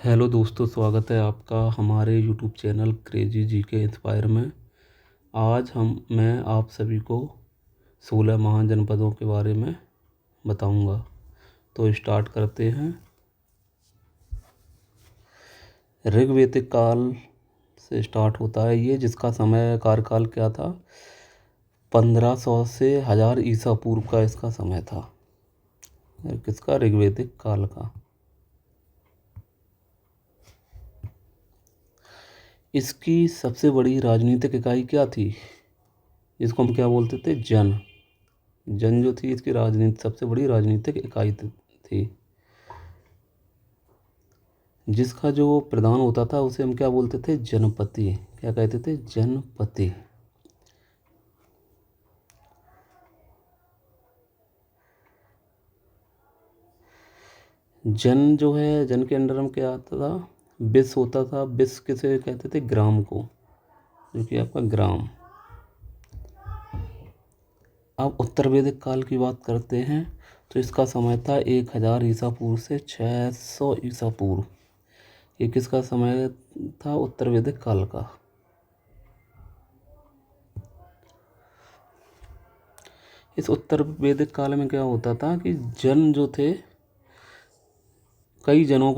Hello दोस्तों, स्वागत है आपका हमारे यूट्यूब चैनल क्रेजी जी के इंस्पायर में। आज मैं आप सभी को 16 महान जनपदों के बारे में बताऊंगा। तो स्टार्ट करते हैं। ऋग्वैदिक काल से स्टार्ट होता है ये, जिसका कार्यकाल क्या था, 1500 से 1000 ईसा पूर्व का इसका समय था। किसका? ऋग्वैदिक काल का। इसकी सबसे बड़ी राजनीतिक इकाई क्या थी? इसको हम क्या बोलते थे? जन जो थी इसकी सबसे बड़ी राजनीतिक इकाई थी। जिसका जो प्रधान होता था उसे हम क्या बोलते थे? जनपति। क्या कहते थे? जनपति। जन जो है, जन के अंडर में क्या आता था? बिस होता था। बिस किसे कहते थे? ग्राम को, जो कि आपका ग्राम। अब उत्तर वैदिक काल की बात करते हैं तो इसका समय था 1000 ईसा पूर्व से 600 ईसा पूर्व। ये किसका समय था? उत्तर वैदिक काल का। इस उत्तर वैदिक काल में क्या होता था कि जन जो थे, कई जन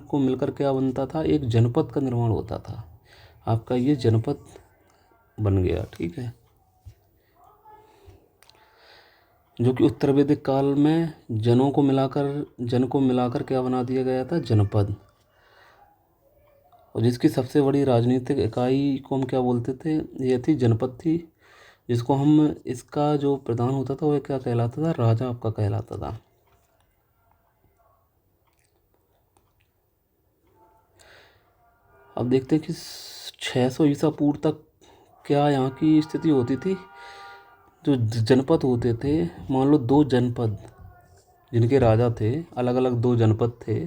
को मिलकर क्या बनता था? एक जनपद का निर्माण होता था। आपका ये जनपद बन गया, ठीक है। जो कि उत्तर वैदिक काल में जन को मिलाकर क्या बना दिया गया था? जनपद। और जिसकी सबसे बड़ी राजनीतिक इकाई को हम क्या बोलते थे? ये थी जनपद थी। जिसको हम, इसका जो प्रधान होता था वह क्या कहलाता था? राजा आपका कहलाता था। अब देखते हैं कि 600 ईसा पूर्व तक क्या यहाँ की स्थिति होती थी। जो जनपद होते थे, मान लो 2 जनपद जिनके राजा थे, अलग अलग 2 जनपद थे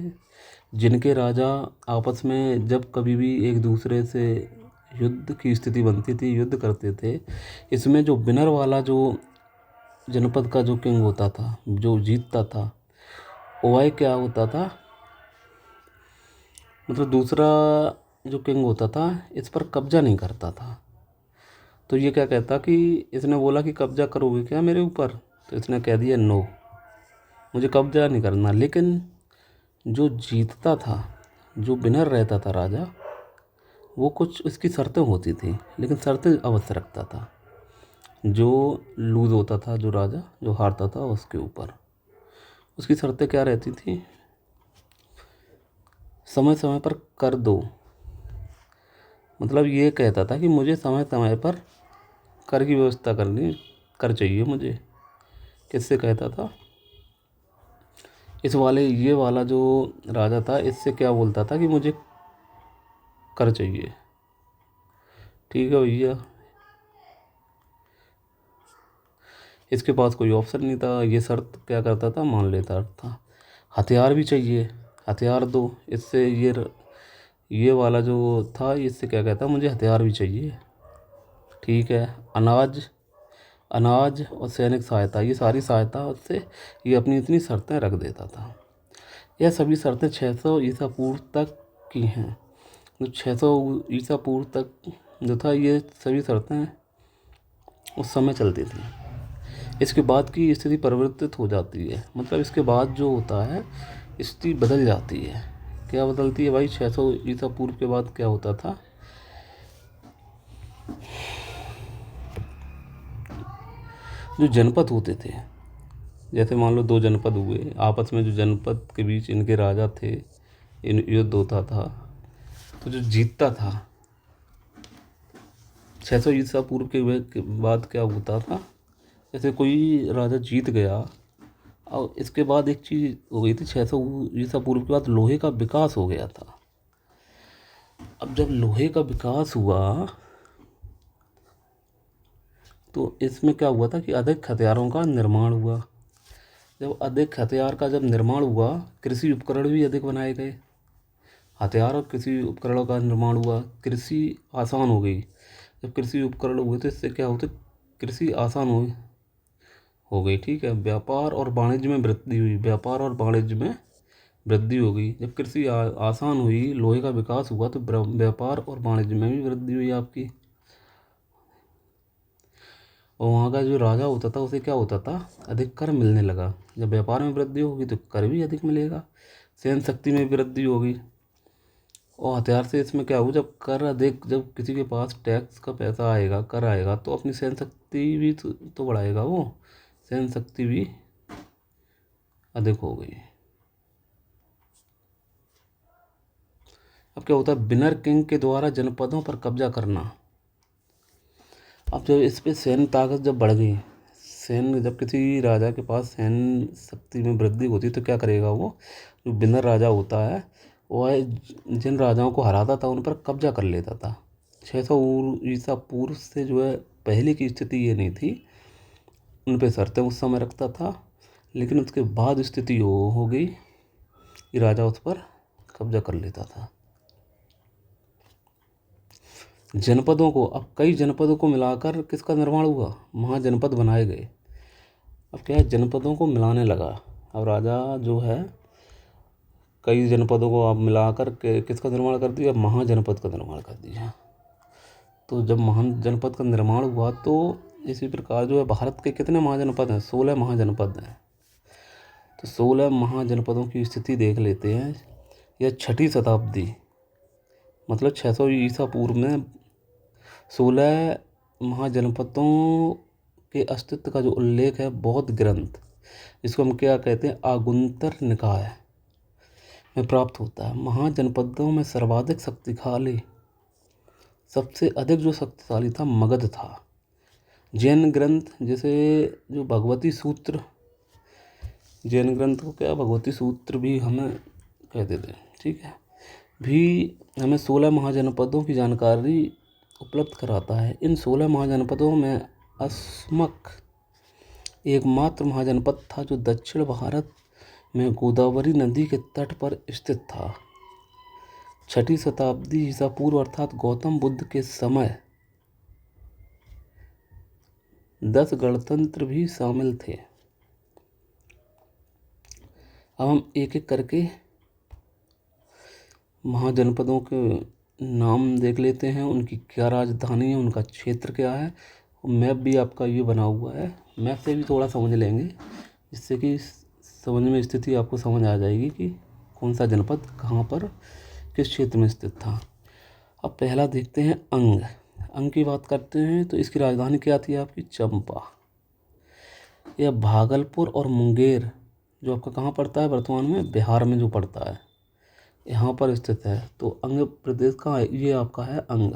जिनके राजा आपस में जब कभी भी एक दूसरे से युद्ध की स्थिति बनती थी, युद्ध करते थे। इसमें जो विनर वाला जो जनपद का जो किंग होता था, जो जीतता था, वह क्या होता था? मतलब दूसरा जो किंग होता था इस पर कब्जा नहीं करता था। तो ये क्या कहता कि इसने बोला कि कब्जा करोगे क्या मेरे ऊपर? तो इसने कह दिया नो, मुझे कब्जा नहीं करना। लेकिन जो जीतता था, जो विनर रहता था राजा, वो कुछ इसकी शर्तें होती थी, लेकिन शर्तें अवश्य रखता था। जो लूज होता था, जो राजा जो हारता था, उसके ऊपर उसकी शर्तें क्या रहती थी? समय समय पर कर दो। मतलब ये कहता था कि मुझे समय समय पर कर की व्यवस्था कर चाहिए मुझे। किससे कहता था? ये वाला जो राजा था, इससे क्या बोलता था कि मुझे कर चाहिए। ठीक है भैया, इसके पास कोई ऑप्शन नहीं था। ये शर्त क्या करता था? मान लेता था। हथियार भी चाहिए, हथियार दो। इससे ये वाला जो था, इससे क्या कहता? मुझे हथियार भी चाहिए। ठीक है। अनाज अनाज और सैनिक सहायता, ये सारी सहायता उससे ये अपनी इतनी शर्तें रख देता था। यह सभी शर्तें 600 ईसा पूर्व तक की हैं। जो 600 ईसा पूर्व तक जो था, ये सभी शर्तें उस समय चलती थी। इसके बाद की स्थिति परिवर्तित हो जाती है। मतलब इसके बाद जो होता है, स्थिति बदल जाती है। क्या बदलती है भाई? 600 ईसा पूर्व के बाद क्या होता था? जो जनपद होते थे, जैसे मान लो 2 जनपद हुए, आपस में जो जनपद के बीच इनके राजा थे, इन युद्ध होता था, तो जो जीतता था 600 ईसा पूर्व के बाद क्या होता था? जैसे कोई राजा जीत गया, और इसके बाद एक चीज़ हो गई थी। 600 ईसा पूर्व के बाद लोहे का विकास हो गया था। अब जब लोहे का विकास हुआ तो इसमें क्या हुआ था कि अधिक हथियारों का निर्माण हुआ। जब अधिक हथियार का जब निर्माण हुआ, कृषि उपकरण भी अधिक बनाए गए। हथियार और कृषि उपकरणों का निर्माण हुआ, कृषि आसान हो गई। जब कृषि उपकरण हुए तो इससे क्या होता? कृषि आसान हो गई, ठीक है। व्यापार और वाणिज्य में वृद्धि हुई। व्यापार और वाणिज्य में वृद्धि हो गई। जब कृषि आसान हुई, लोहे का विकास हुआ, तो व्यापार और वाणिज्य में भी वृद्धि हुई आपकी। और वहाँ का जो राजा होता था उसे क्या होता था, अधिक कर मिलने लगा। जब व्यापार में वृद्धि होगी तो कर भी अधिक मिलेगा, सहन शक्ति में भी वृद्धि होगी। और हथियार से इसमें क्या हो, जब कर अधिक, जब किसी के पास टैक्स का पैसा आएगा, कर आएगा, तो अपनी सहन शक्ति भी तो बढ़ाएगा वो, सहन शक्ति भी अधिक हो गई। अब क्या होता है, विनर किंग के द्वारा जनपदों पर कब्जा करना। अब जब इस पे सैन्य ताकत जब बढ़ गई, सैन्य, जब किसी राजा के पास सैन्य शक्ति में वृद्धि होती तो क्या करेगा वो, जो विनर राजा होता है वह जिन राजाओं को हराता था उन पर कब्जा कर लेता था। 600 ईसा पूर्व से जो है पहले की स्थिति ये नहीं थी, उन पे शर्तें उस समय रखता था, लेकिन उसके बाद स्थिति हो गई कि राजा उस पर कब्जा कर लेता था। जनपदों को, अब कई जनपदों को मिलाकर किसका निर्माण हुआ, महाजनपद बनाए गए। अब क्या है, जनपदों को मिलाने लगा। अब राजा जो है कई जनपदों को अब मिलाकर के किसका निर्माण कर दिया, महाजनपद का निर्माण कर दिया। तो जब महाजनपद का निर्माण हुआ तो इसी प्रकार जो है भारत के कितने महाजनपद हैं, 16 महाजनपद हैं। तो 16 महाजनपदों की स्थिति देख लेते हैं। यह 6ठी शताब्दी, मतलब 600 ईसा पूर्व में 16 महाजनपदों के अस्तित्व का जो उल्लेख है बौद्ध ग्रंथ, इसको हम क्या कहते हैं, आगुंतर निकाय में प्राप्त होता है। महाजनपदों में सर्वाधिक शक्तिशाली, सबसे अधिक जो शक्तिशाली था, मगध था। जैन ग्रंथ जैसे जो भगवती सूत्र, जैन ग्रंथ को क्या भगवती सूत्र भी हमें कहते थे, ठीक है, भी हमें 16 महाजनपदों की जानकारी उपलब्ध कराता है। इन 16 महाजनपदों में अस्मक एकमात्र महाजनपद था जो दक्षिण भारत में गोदावरी नदी के तट पर स्थित था। 6ठी शताब्दी ईसा पूर्व अर्थात गौतम बुद्ध के समय 10 गणतंत्र भी शामिल थे। अब हम एक एक करके महाजनपदों के नाम देख लेते हैं, उनकी क्या राजधानी है, उनका क्षेत्र क्या है। मैप भी आपका ये बना हुआ है, मैप से भी थोड़ा समझ लेंगे, जिससे कि समझ में स्थिति आपको समझ आ जाएगी कि कौन सा जनपद कहाँ पर किस क्षेत्र में स्थित था। अब पहला देखते हैं अंग। अंग की बात करते हैं तो इसकी राजधानी क्या थी आपकी, चंपा। यह भागलपुर और मुंगेर जो आपका कहाँ पड़ता है, वर्तमान में बिहार में जो पड़ता है, यहाँ पर स्थित है। तो अंग प्रदेश का ये आपका है अंग।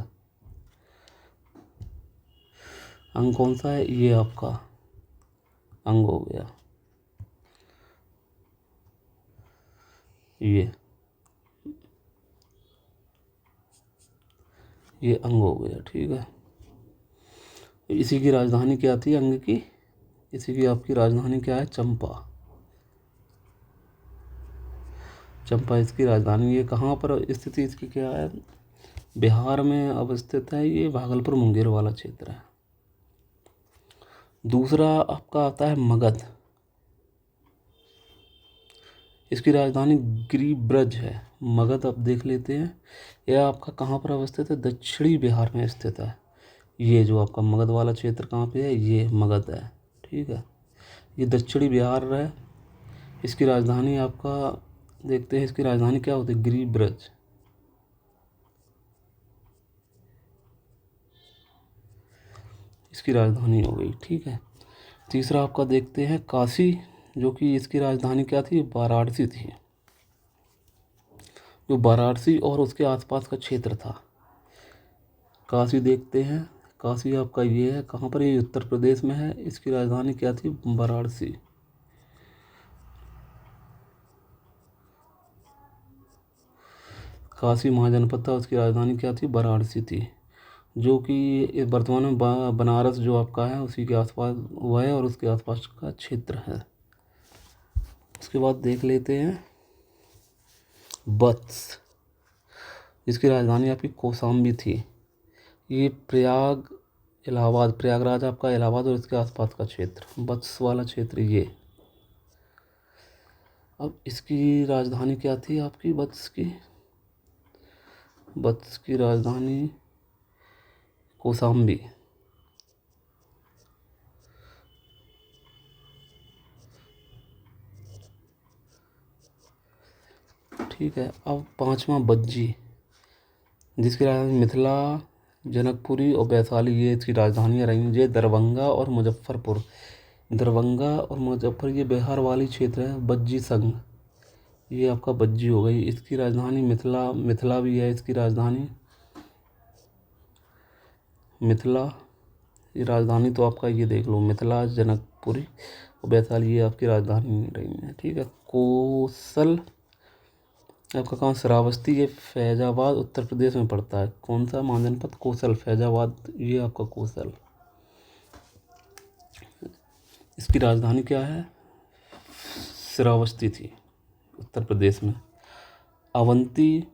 अंग कौन सा है, ये आपका अंग हो गया, ये अंग हो गया, ठीक है। इसी की राजधानी क्या थी अंग की, इसी की आपकी राजधानी क्या है, चंपा। चंपा इसकी राजधानी। ये कहाँ पर स्थिति इसकी क्या है, बिहार में अवस्थित है। ये भागलपुर मुंगेर वाला क्षेत्र है। दूसरा आपका आता है मगध। इसकी राजधानी गिरिब्रज है। मगध अब देख लेते हैं, यह आपका कहाँ पर अवस्थित है, दक्षिणी बिहार में स्थित है। ये जो आपका मगध वाला क्षेत्र कहाँ पे है, ये मगध है, ठीक है। ये दक्षिणी बिहार है। इसकी राजधानी आपका देखते हैं, इसकी राजधानी क्या होती है, गिरिब्रज। इसकी राजधानी हो गई, ठीक है। तीसरा आपका देखते हैं काशी, जो कि इसकी राजधानी क्या थी, वाराणसी थी। जो वाराणसी और उसके आसपास का क्षेत्र था। काशी देखते हैं, काशी आपका ये है, कहाँ पर, ये उत्तर प्रदेश में है। इसकी राजधानी क्या थी, वाराणसी। काशी महाजनपद था, उसकी राजधानी क्या थी, वाराणसी थी, जो कि वर्तमान में बनारस जो आपका है उसी के आसपास हुआ है और उसके आसपास का क्षेत्र है। उसके बाद देख लेते हैं वत्स। इसकी राजधानी आपकी कौशाम्बी थी। ये इलाहाबाद, प्रयागराज आपका इलाहाबाद और इसके आसपास का क्षेत्र, वत्स वाला क्षेत्र ये। अब इसकी राजधानी क्या थी आपकी वत्स की? वत्स की राजधानी कौशाम्बी। ठीक है। अब पांचवा बज्जी, जिसकी राजधानी मिथिला, जनकपुरी और वैशाली, ये इसकी राजधानियाँ रही। ये दरभंगा और मुजफ्फरपुर, दरभंगा और मुजफ्फर ये बिहार वाली क्षेत्र है। बज्जी संघ, ये आपका बज्जी हो गई। इसकी राजधानी मिथिला, मिथिला भी है इसकी राजधानी, मिथिला। ये राजधानी तो आपका ये देख लो, मिथिला, जनकपुरी और वैशाली, ये आपकी राजधानी रही है। ठीक है। कौशल आपका कहाँ? श्रावस्ती, ये फैजाबाद उत्तर प्रदेश में पड़ता है। कौन सा महाजनपद? कौशल, फैजाबाद, ये आपका कौशल। इसकी राजधानी क्या है? श्रावस्ती थी, उत्तर प्रदेश में। अवंती,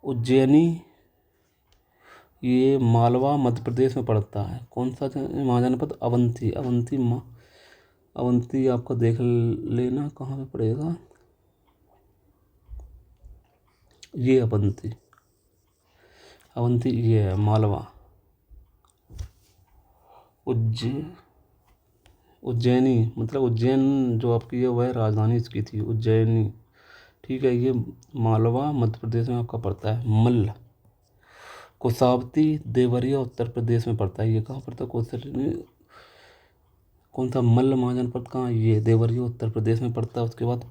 उज्जैनी, ये मालवा मध्य प्रदेश में पड़ता है। कौन सा महाजनपद? अवंती, अवंती आपका देख लेना कहाँ पे पड़ेगा। ये अवंती, अवंती ये है मालवा। उज्जैनी मतलब उज्जैन जो आपकी है वह राजधानी इसकी थी, उज्जैनी। ठीक है। ये मालवा मध्य प्रदेश में आपका पड़ता है। मल्ल, कुशावती, देवरिया उत्तर प्रदेश में पड़ता है। ये कहाँ पड़ता है? कौन सा? मल्ल महाजनपद कहाँ? ये देवरिया उत्तर प्रदेश में पड़ता है। उसके बाद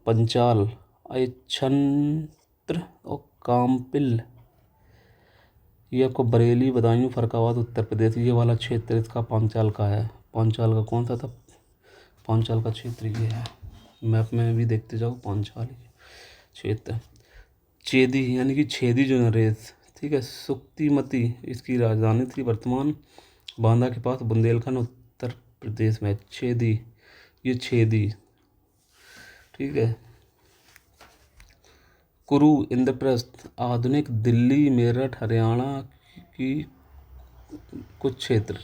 पंचाल, अछंत्र और काम्पिल, ये आपको बरेली, बदायूं, फरक्काबाद उत्तर प्रदेश, ये वाला क्षेत्र इसका पांचाल का है। पांचाल का कौन सा था? पांचाल का क्षेत्र ये है। मैप में भी देखते जाओ पांचाल क्षेत्र। चेदी यानी कि छेदी जो नरेश, ठीक है। सुक्तिमती इसकी राजधानी थी। वर्तमान बांदा के पास बुंदेलखंड उत्तर प्रदेश में। छेदी, ये छेदी। ठीक है। कुरु, इंद्रप्रस्थ, आधुनिक दिल्ली, मेरठ, हरियाणा की कुछ क्षेत्र।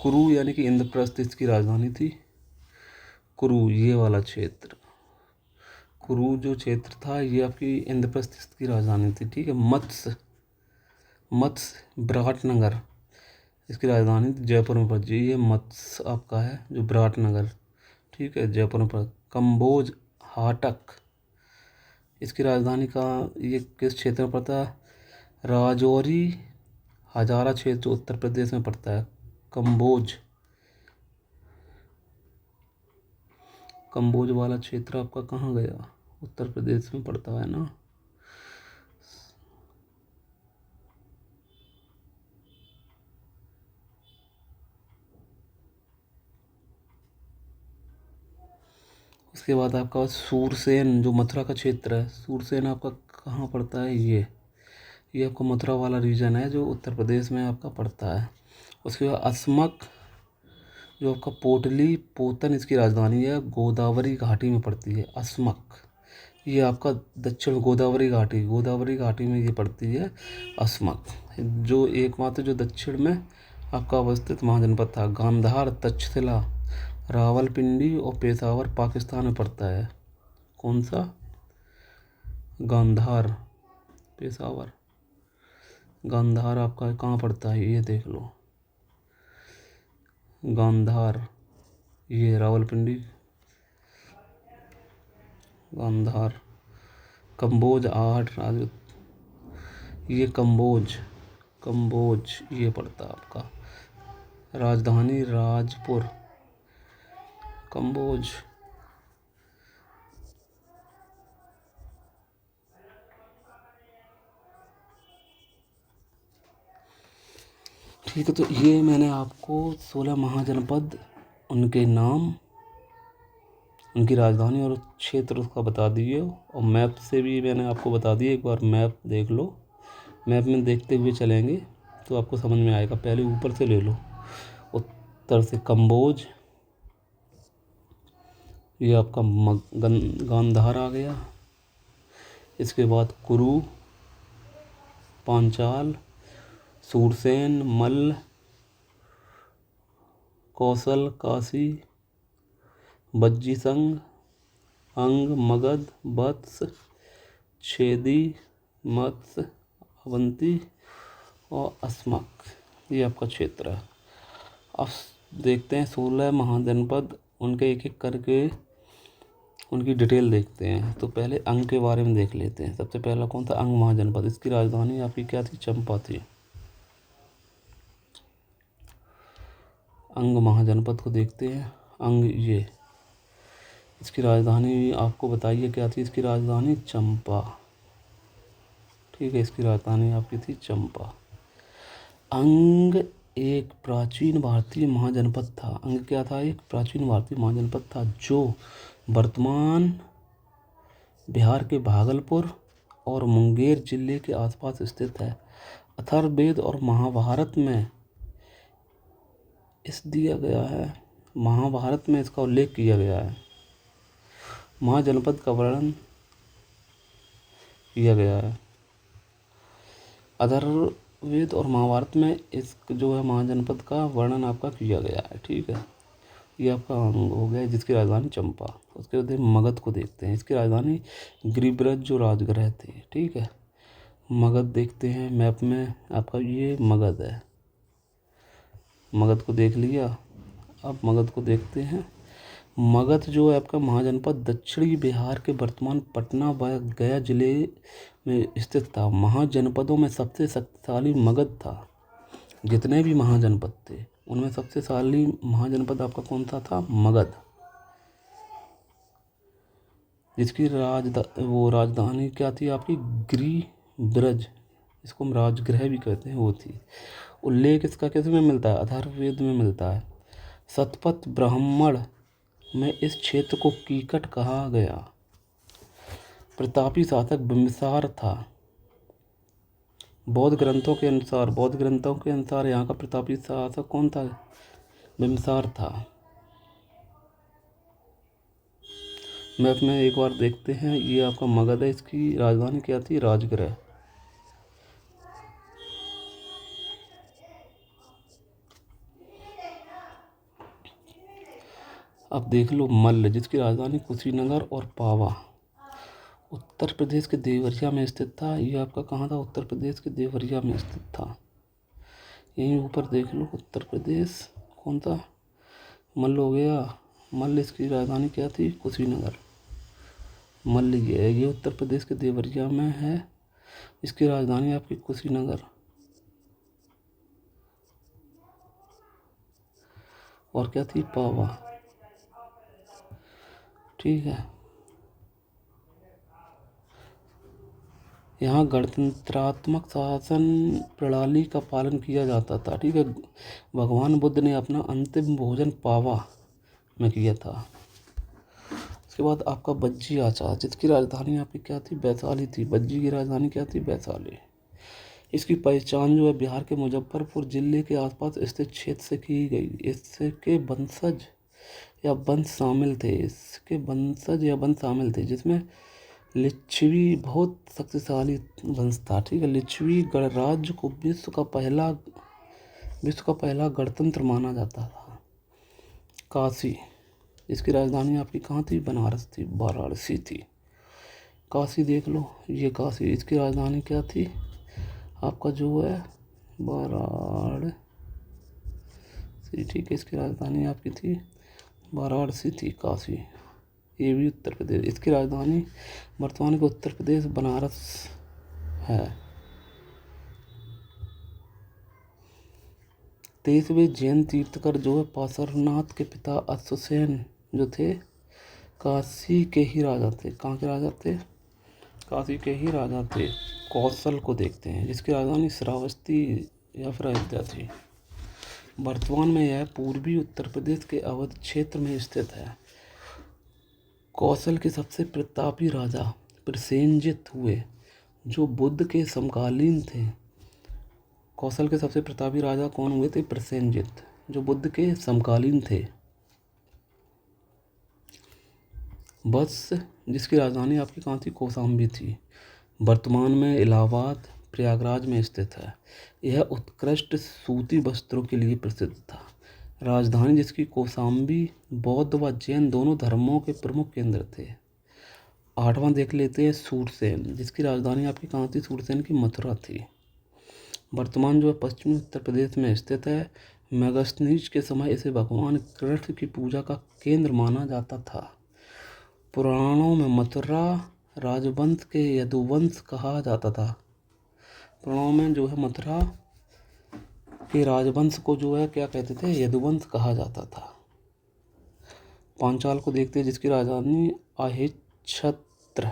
कुरु यानी कि इंद्रप्रस्थ इसकी राजधानी थी। कुरु ये वाला क्षेत्र, कुरु जो क्षेत्र था ये आपकी इंद्रप्रस्थ की राजधानी थी। ठीक है। मत्स्य, मत्स्य विराटनगर, इसकी राजधानी जयपुर में पड़ती है। ये मत्स्य आपका है जो विराटनगर, ठीक है, जयपुर में पड़ता। कम्बोज, हाटक, इसकी राजधानी का ये किस क्षेत्र में पड़ता है? राजौरी, हजारा क्षेत्र जो उत्तर प्रदेश में पड़ता है। कम्बोज, कम्बोज वाला क्षेत्र आपका कहाँ गया? उत्तर प्रदेश में पड़ता है ना। उसके बाद आपका सूरसेन जो मथुरा का क्षेत्र है। सूरसेन आपका कहाँ पड़ता है? ये आपका मथुरा वाला रीजन है जो उत्तर प्रदेश में आपका पड़ता है। उसके बाद अस्मक जो आपका पोटली पोतन इसकी राजधानी है, गोदावरी घाटी में पड़ती है। अस्मक ये आपका दक्षिण गोदावरी घाटी में ये पड़ती है अस्मक, जो एकमात्र जो दक्षिण में आपका अवस्थित महाजनपद था। गांधार, तक्षशिला, रावलपिंडी और पेशावर पाकिस्तान में पड़ता है। कौन सा? गांधार, पेशावर। गांधार आपका कहाँ पड़ता है? ये देख लो, गांधार, ये रावलपिंडी, गांधार। कम्बोज, आठ ये कम्बोज ये पड़ता है आपका। राजधानी राजपुर, कम्बोज। ठीक है। तो ये मैंने आपको 16 महाजनपद, उनके नाम, उनकी राजधानी और क्षेत्र उसका बता दिए, और मैप से भी मैंने आपको बता दिए। एक बार मैप देख लो, मैप में देखते हुए चलेंगे तो आपको समझ में आएगा। पहले ऊपर से ले लो, उत्तर से कम्बोज, ये आपका गांधार आ गया। इसके बाद कुरु, पांचाल, सूरसेन, मल्ल, कौशल, काशी, बज्जी संघ, अंग, मगध, वत्स, छेदी, मत्स्य, अवंती और अस्मक, ये आपका क्षेत्र है। अब देखते हैं 16 महाजनपद, उनके एक एक करके उनकी डिटेल देखते हैं। तो पहले अंग के बारे में देख लेते हैं। सबसे पहला कौन था? अंग महाजनपद। इसकी राजधानी आपकी क्या थी? चंपा थी। अंग महाजनपद को देखते हैं। अंग ये, इसकी राजधानी आपको बताइए क्या थी? इसकी राजधानी चंपा। ठीक है, इसकी राजधानी आपकी थी चंपा। अंग एक प्राचीन भारतीय महाजनपद था। अंग क्या था? एक प्राचीन भारतीय महाजनपद था जो वर्तमान बिहार के भागलपुर और मुंगेर जिले के आसपास स्थित है। अथर्ववेद और महाभारत में दिया गया है। महाभारत में इसका उल्लेख किया गया है। महाजनपद का वर्णन किया गया है। अथर्ववेद और महाभारत में इस जो है महाजनपद का वर्णन आपका किया गया है। ठीक है, ये आपका अंग हो गया जिसकी राजधानी चंपा। उसके बाद मगध को देखते हैं। इसकी राजधानी गिरिब्रज जो राजगृह थे। ठीक है, मगध देखते हैं मैप में, आपका ये मगध है। मगध को देख लिया। अब मगध को देखते हैं। मगध जो है आपका महाजनपद दक्षिणी बिहार के वर्तमान पटना व गया जिले में स्थित था। महाजनपदों में सबसे शक्तिशाली मगध था। जितने भी महाजनपद थे उनमें सबसे शक्तिशाली महाजनपद आपका कौन सा था? मगध। जिसकी राजधानी क्या थी आपकी? गिरिब्रज, इसको हम राजगृह भी कहते हैं, वो थी। उल्लेख इसका किस में मिलता है? अथर्ववेद में मिलता है। शतपथ ब्राह्मण में इस क्षेत्र को कीकट कहा गया। प्रतापी शासक बिंबिसार था। बौद्ध ग्रंथों के अनुसार यहाँ का प्रतापी शासक कौन था? बिंबिसार था। मैप में एक बार देखते हैं। ये आपका मगध है, इसकी राजधानी क्या थी? राजगृह। अब देख लो मल्ल, जिसकी राजधानी कुशीनगर और पावा उत्तर प्रदेश के देवरिया में स्थित था। ये आपका कहाँ था? उत्तर प्रदेश के देवरिया में स्थित था। यहीं ऊपर देख लो, उत्तर प्रदेश कौन था? मल्ल हो गया। मल्ल, इसकी राजधानी क्या थी? कुशीनगर। मल्ल ये है, ये उत्तर प्रदेश के देवरिया में है। इसकी राजधानी आपकी कुशीनगर। और क्या थी? पावा। ठीक है, यहाँ गणतंत्रात्मक शासन प्रणाली का पालन किया जाता था। ठीक है, भगवान बुद्ध ने अपना अंतिम भोजन पावा में किया था। उसके बाद आपका बज्जी आचार, जिसकी राजधानी आपकी क्या थी? वैशाली थी। बज्जी की राजधानी क्या थी? वैशाली। इसकी पहचान जो है बिहार के मुजफ्फरपुर जिले के आसपास स्थित क्षेत्र से की गई। इसके वंशज या वंश शामिल थे जिसमें लिच्छवी बहुत शक्तिशाली वंश था। ठीक है, लिच्छवी गणराज्य को विश्व का पहला गणतंत्र माना जाता था। काशी, इसकी राजधानी आपकी कहाँ थी? बनारस थी, वाराणसी थी। काशी देख लो, ये काशी, इसकी राजधानी क्या थी? आपका जो है वाराणसी। ठीक है, इसकी राजधानी आपकी थी वाराणसी थी, काशी। ये भी उत्तर प्रदेश। इसकी राजधानी वर्तमान के उत्तर प्रदेश बनारस है। 23वें जैन तीर्थकर जो है पार्श्वनाथ के पिता अश्वसेन जो थे काशी के ही राजा थे। कहाँ के राजा थे? काशी के ही राजा थे। कौशल को देखते हैं, जिसकी राजधानी श्रावस्ती या फिर अयोध्या थी। वर्तमान में यह पूर्वी उत्तर प्रदेश के अवध क्षेत्र में स्थित है। कौशल के सबसे प्रतापी राजा प्रसेनजित हुए जो बुद्ध के समकालीन थे। कौशल के सबसे प्रतापी राजा कौन हुए थे? प्रसेनजित, जो बुद्ध के समकालीन थे। वत्स, जिसकी राजधानी आपकी कहाँ थी? कौशाम्बी थी। वर्तमान में इलाहाबाद प्रयागराज में स्थित है। यह उत्कृष्ट सूती वस्त्रों के लिए प्रसिद्ध था। राजधानी जिसकी कौशाम्बी बौद्ध व जैन दोनों धर्मों के प्रमुख केंद्र थे। 8वां देख लेते हैं सूरसेन, जिसकी राजधानी आपकी कहाँ थी? सूरसेन की मथुरा थी। वर्तमान जो है पश्चिमी उत्तर प्रदेश में स्थित है। मेगास्थनीज के समय इसे भगवान कृष्ण की पूजा का केंद्र माना जाता था। पुराणों में मथुरा राजवंश के यदुवंश कहा जाता था। पुराणों में जो है मथुरा के राजवंश को जो है क्या कहते थे? यदुवंश कहा जाता था। पांचाल को देखते हैं, जिसकी राजधानी अहिच्छत्र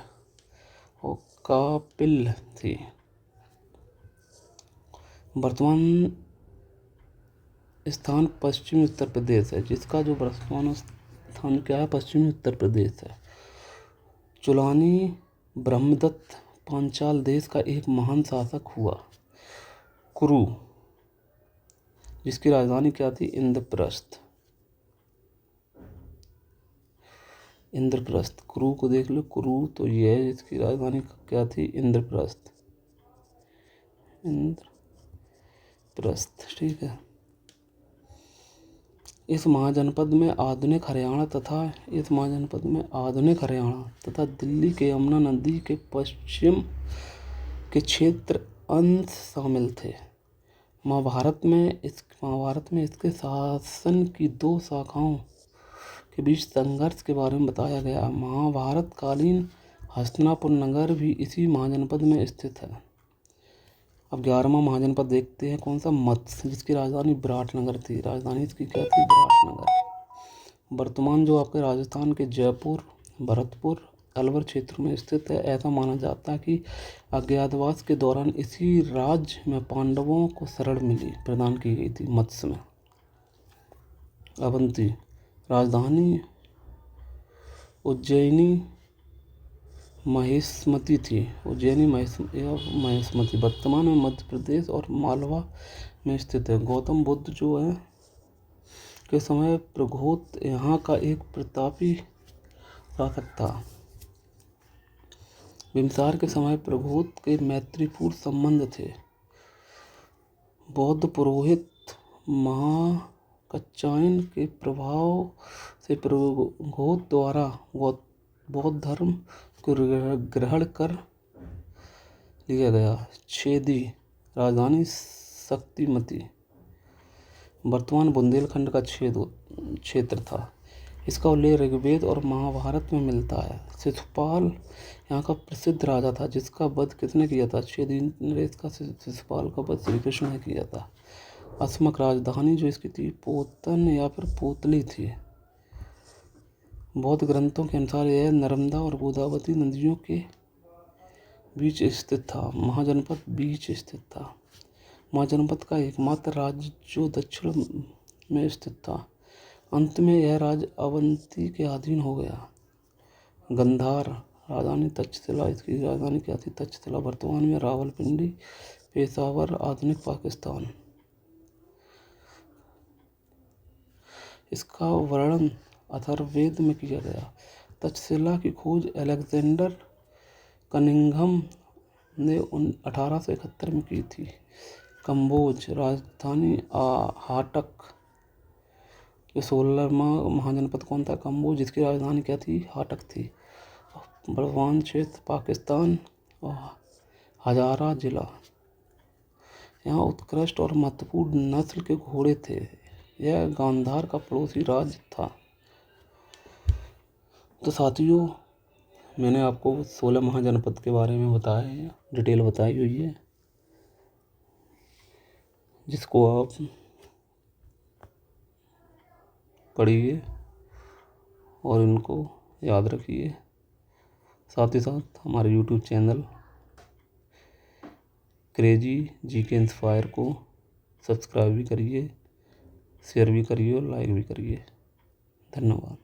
और कापिल थी। वर्तमान स्थान पश्चिमी उत्तर प्रदेश है, जिसका जो वर्तमान स्थान क्या है? पश्चिमी उत्तर प्रदेश है। चुलानी ब्रह्मदत्त पांचाल देश का एक महान शासक हुआ। कुरु, जिसकी राजधानी क्या थी? इंद्रप्रस्थ। इंद्रप्रस्थ, कुरु को देख लो, कुरु तो ये है, जिसकी राजधानी क्या थी? इंद्रप्रस्थ। इंद्रप्रस्थ, ठीक है। इस महाजनपद में आधुनिक हरियाणा तथा दिल्ली के यमुना नदी के पश्चिम के क्षेत्र अंश शामिल थे। महाभारत में इसके शासन की 2 शाखाओं के बीच संघर्ष के बारे में बताया गया। महाभारत कालीन हस्तिनापुर नगर भी इसी महाजनपद में स्थित है। अब 11वां महाजनपद देखते हैं, कौन सा? मत्स्य, जिसकी राजधानी विराटनगर थी। राजधानी इसकी क्या थी? विराटनगर। वर्तमान जो आपके राजस्थान के जयपुर, भरतपुर, अलवर क्षेत्र में स्थित है। ऐसा माना जाता है कि अज्ञातवास के दौरान इसी राज्य में पांडवों को शरण प्रदान की गई थी। मत्स्य में अवंती, राजधानी उज्जैनी महेशमती थी। महेशमती वर्तमान में मध्य प्रदेश और मालवा में स्थित है। गौतम बुद्ध जो है के समय प्रघोत यहाँ का एक प्रतापी शासक था। बिम्बिसार के समय प्रघोत के मैत्रीपूर्ण संबंध थे। बौद्ध पुरोहित महाकच्छायन के प्रभाव से प्रघोत द्वारा बौद्ध धर्म को ग्रहण कर लिया गया। छेदी, राजधानी शक्तिमती, वर्तमान बुंदेलखंड का क्षेत्र था। इसका उल्लेख ऋग्वेद और महाभारत में मिलता है। शिशुपाल यहाँ का प्रसिद्ध राजा था, जिसका वध किसने किया था? छेदी नरेश का शिशुपाल का वध श्री कृष्ण ने किया था। अस्मक, राजधानी जो इसकी थी पोतन या फिर पोतली थी। बौद्ध ग्रंथों के अनुसार यह नर्मदा और गोदावरी नदियों के बीच स्थित था। महाजनपद बीच स्थित था। महाजनपद का एकमात्र राज्य जो दक्षिण में स्थित था। अंत में यह राज्य अवंती के अधीन हो गया। गंधार, राजधानी तक्षशिला, इसकी राजधानी क्या थी? तक्षशिला। वर्तमान में रावलपिंडी, पेशावर, आधुनिक पाकिस्तान। इसका वर्णन अथर्ववेद में किया गया। तक्षशिला की खोज अलेक्जेंडर कनिंघम ने 1871 में की थी। कंबोज, राजधानी हाटक। जो 16वां महाजनपद कौन था? कंबोज, जिसकी राजधानी क्या थी? हाटक थी। बड़वान क्षेत्र पाकिस्तान और हजारा जिला। यहाँ उत्कृष्ट और महत्वपूर्ण नस्ल के घोड़े थे। यह गांधार का पड़ोसी राज्य था। तो साथियों, मैंने आपको 16 महाजनपद के बारे में बताया है, डिटेल बताई हुई है, जिसको आप पढ़िए और इनको याद रखिए। साथ ही साथ हमारे YouTube channel crazy GK inspire को सब्सक्राइब भी करिए, शेयर भी करिए और लाइक भी करिए। धन्यवाद।